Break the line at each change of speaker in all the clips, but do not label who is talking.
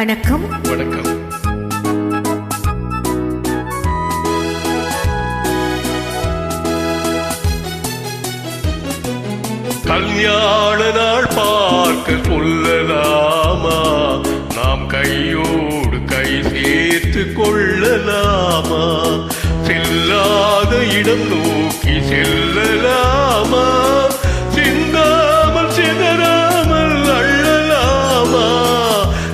வணக்கம்.
வணக்கம். கல்யாண நாள் பார்க்க சொல்லலாமா? நாம் கையோடு கை சேர்த்து கொள்ளலாமா? செல்லாத இடம் நோக்கி செல்லலாமா? சிந்தாமல் சிதறாமல் அள்ளலாமா?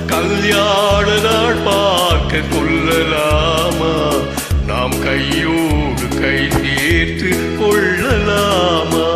கல்யாண நாள் பார்க்க சொல்லலாமா? நாம் கையோடு கை சேர்த்து கொள்ளலாமா?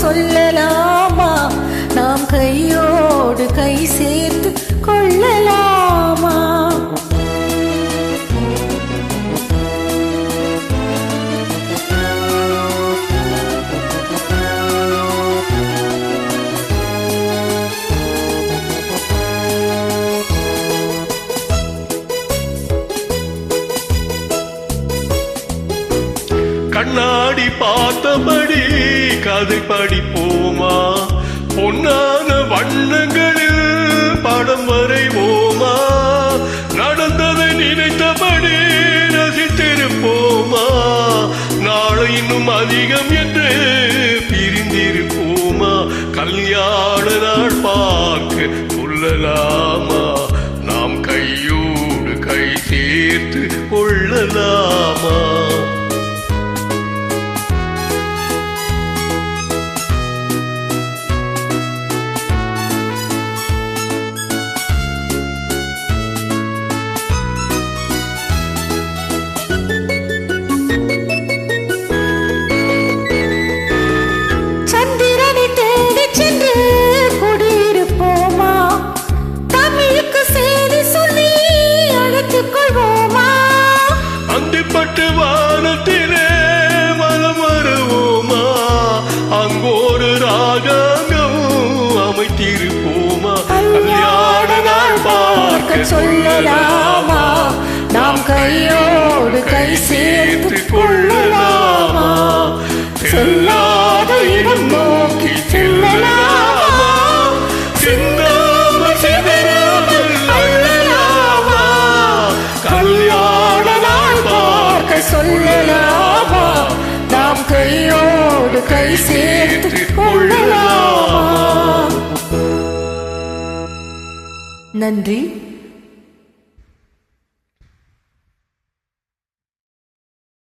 சொல்லலாமா? நாம் கையோடு கை சேர்த்து கொள்ளலாமா?
கண்ணாடி பார்த்தபடி கதை படிப்போமா? பொன்னான வண்ணங்களில் படம் வரைவோமா? நடந்ததை நினைத்தபடி ரசித்திருப்போமா? நாளை இன்னும் அதிகம் என்று பிரிந்திருப்போமா? கல்யாண நாள் பார்க்க சொல்லலாமா? நாம் கையோடு கை சேர்த்து கொள்ளலாமா? பட்டு வானத்திலே மனம் வருவோமா? அங்கோரு ராகங்களும் அமைத்திருப்போமா? கல்யாண நாள் பார்க்க சொல்லலாமா?
நாம் கையோடு கை சேர்த்து கொள்ளலாமா? செல்லாத இடம் நோக்கி செல்லலாமா? சிந்தாமல் சிதறாமல் அள்ளலாமா? கல்யாண நாள் பார்க்க சொல்லலாமா? நாம் கையோடு கை சேர்த்து கொள்ளலாமா? நன்றி.